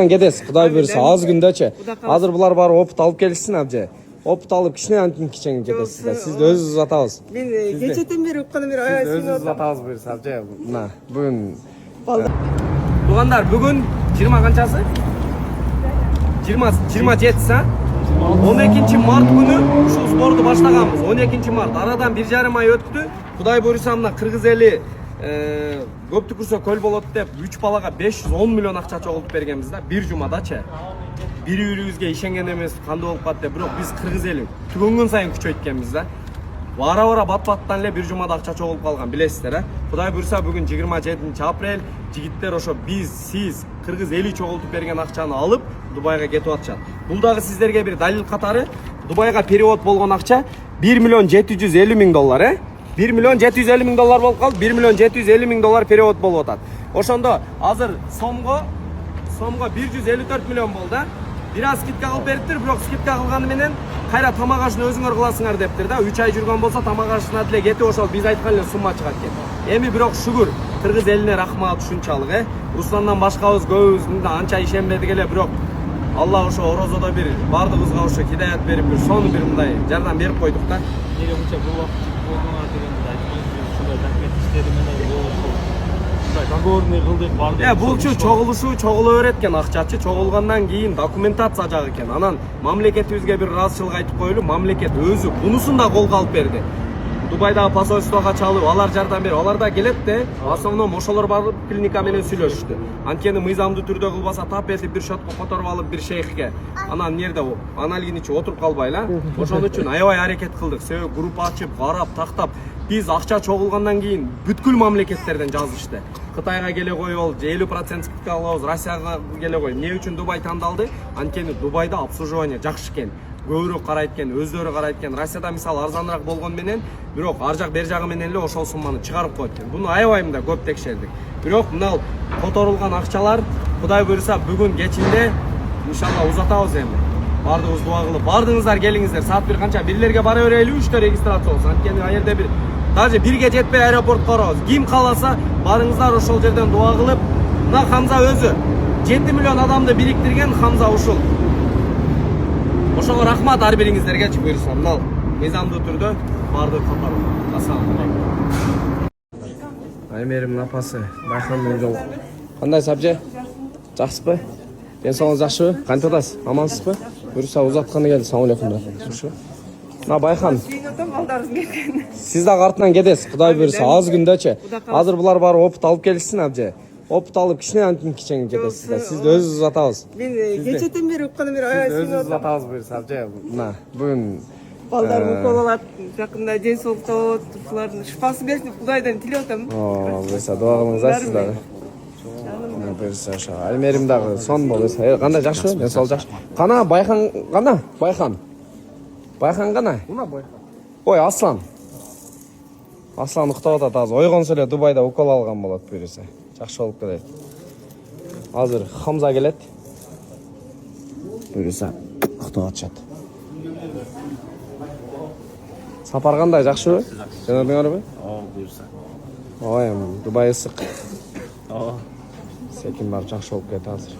Кетесиз, Кудай буйруса, аз күндөчү. Азыр булар баары опыт алып келишсин абже. Опыт алып кичине антин кичене кетесиз да. Сиз өзүңүз атабыз. Мен кечетен бери укканым бери аябай Өзүңүз атабыз буйруса абже. Мына бүгүн Туугандар, бүгүн 20 канчасы? 27-си. 12 март күнү ушул спорту баштаганбыз. 12 март. Арадан 1,5 ай өттү. Кудай буйруса мына кыргыз эли көптү күрсө көл болот деп 3 балага 510 миллион акча чогултуп бергенбиз да. Бир жумадачы. Бири-бирибизге ишенген эмес, кандай болуп калат деп. Бирок биз кыргыз эли түгөнгөн сайын күчөйткенбиз да. Бара бат-баттан эле бир жумада акча чогулуп калган, билесиздер, а? Кудай буйруса бүгүн 27-апрель жигиттер ошо биз, сиз кыргыз эли чогултуп берген акчаны алып Дубайга кетип атышат. Бул дагы сиздерге бир далил катары. Дубайга перевод болгон акча 1 миллион 750 миң доллар, 1 миллион 750 миң доллар болуп калды, 1 миллион 750 миң доллар перевод болуп атат. Ошондо азыр сомго 154 миллион болду. Бир аз скидка кылып бериптир, бирок скидка кылганы менен кайра тамак ашын өзүңөр кыласыңар дептир да. 3 ай жүргөн болсо тамак ашына деле кетип ошол биз айткан эле сумма чыгат экен. Эми бирок шүгүр, кыргыз элине рахмат ушунчалык, Русландан башкабыз көбүбүз анча ишенбедик эле, бирок Алла ошо орозодо бир бардыгыбызга ошо хидаят берип, бир сону бир мындай жардам берип койдук да. Неге мынча бул убакыт болдуңар дегенди айтмаңыз, ушундай рахмет иштери менен болуп договорный кылдык барды. Булчу чогуло берет экен акчачы, чогулгандан кийин документация жагы экен. Анан мамлекетибизге бир ыраазычылык айтып коелу, мамлекет өзү бунусун да колго алып берди. Дубайдагы посольствого чалып, алар жардам берип, алар да келет де, основном ошолор барып клиника менен сүйлөшүштү. Анткени мыйзамдуу түрдө кылбаса тап этип бир шотко которуп алып бир шейхке, анан нерде аналигин ичип отуруп калбайла. Ошон үчүн аябай аракет кылдык. Себеби группа ачып, карап, тактап, биз акча чогулгандан кийин бүткүл мамлекеттерден жазышты. Кытайга келе коебуз, 50% скидка алабыз, Россияга келе коебуз. Эмне үчүн Дубай тандалды? Анткени Дубайда обслуживание жакшы экен. Көбүрөөк карайт экен, өздөрү карайт экен. Россияда мисалы арзаныраак болгон менен, бирок ар жак бер жагы менен эле ошол сумманы чыгарып коет экен. Буну аябай мында көп текшердик. Бирок мына которулган акчалар Кудай буйруса бүгүн кечинде иншалла узатабыз эми. Бардыгыбыз дуа кылып, бардыңыздар келиңиздер. Саат бир канча? Бирлерге бара берели, 3тө регистрация болсун. Анткени аерде бир даже бирге жетпей аэропортко барабыз. Ким кааласа, барыңыздар ошол жерден дуа кылып. Мына Хамза өзү 7 миллион адамды бириктирген Хамза ушул. Ошого рахмат ар бириңиздергечи буйруса. Мына мыйзамдуу түрдө барды катары. Ассаламу алейкум. Аймеримдин апасы Байхандын жолу. Кандай сабже? Жакшысызбы? Ден соолугуңуз жакшыбы? Кантип атасыз? Амансызбы? Буйруса узатканы келди. Салам алейкум. Мына Байхан. Сиз дагы артынан кетесиз, Кудай буйруса, аз күндөчү. Азыр булар баары опыт алып келишсин абже. Опыт алып кичине антин кичене кетесиз да. Сиз өзүңүз атабыз. Мен кечетен бери укканым бери аябай өзүңүз атабыз буйруса абже. Мына бүгүн балдар укол алат, жакында ден соолукта болот, булардын шифасын берсин Кудайдан тилеп атам. Буйруса дуа кылыңыздар сиз дагы. Буйруса ошо Аймерим дагы сон болобу? Кандай жакшыбы? Ден соолук жакшы. Кана Байхан, кана Байхан. Байхан кана? Мына Байхан. Ой, Аслан. Аслан уктап атат азыр. Ойгонсо эле Дубайда укол алган болот буйруса. Жакшы болуп келет. Азыр Хамза келет. Буйруса уктап атышат. Сапар кандай, жакшыбы? Жөнөдүңөрбү? Буйруса. Ой, Дубай ысык. Секин бар, жакшы болуп кетет азыр.